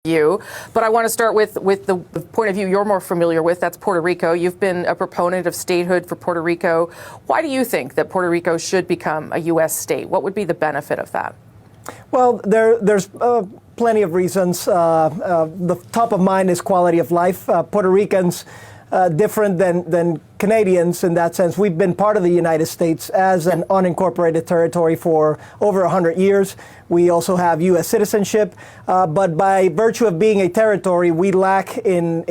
you, but I want to start with the point of view you're more familiar with. That's Puerto Rico. You've been a proponent of statehood for Puerto Rico. Why do you think that Puerto Rico should become a U.S. state? What would be the benefit of that? Well, there's plenty of reasons. The top of mind is quality of life. Puerto Ricans, different than Canadians in that sense. We've been part of the United States as an unincorporated territory for over 100 years. We also have U.S. citizenship, but by virtue of being a territory, we lack in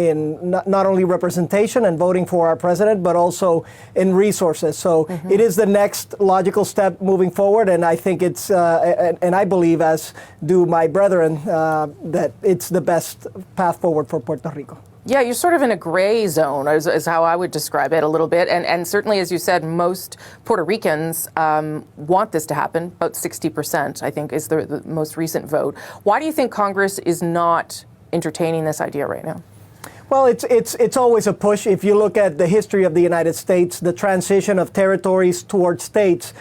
not only representation and voting for our president, but also in resources. So it is the next logical step moving forward, and I think it's, and I believe, as do my brethren, that it's the best path forward for Puerto Rico. Yeah, you're sort of in a gray zone, is how I would describe it a little bit. And certainly, as you said, most Puerto Ricans want this to happen. About 60%, I think, is the most recent vote. Why do you think Congress is not entertaining this idea right now? Well, it's always a push. If you look at the history of the United States, the transition of territories towards states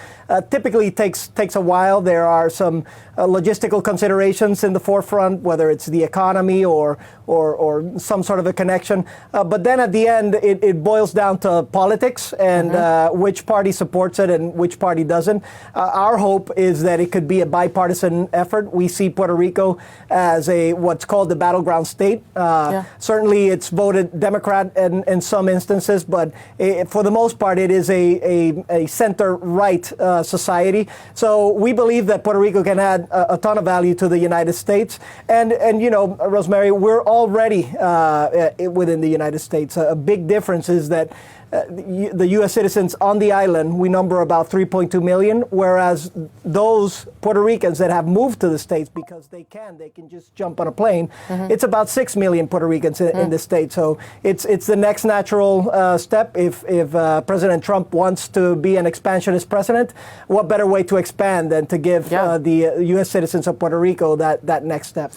typically takes a while. There are some logistical considerations in the forefront, whether it's the economy or some sort of a connection. But then at the end, it boils down to politics and which party supports it and which party doesn't. Our hope is that it could be a bipartisan effort. We see Puerto Rico as what's called the battleground state. Certainly, it's voted Democrat in some instances, but for the most part, it is a center-right society. So we believe that Puerto Rico can add a ton of value to the United States. And you know, Rosemary, we're already within the United States. A big difference is that the U.S. citizens on the island, we number about 3.2 million, whereas those Puerto Ricans that have moved to the States because they can just jump on a plane, it's about 6 million Puerto Ricans in the state. So it's the next natural step. If President Trump wants to be an expansionist president, what better way to expand than to give the U.S. citizens of Puerto Rico that next step?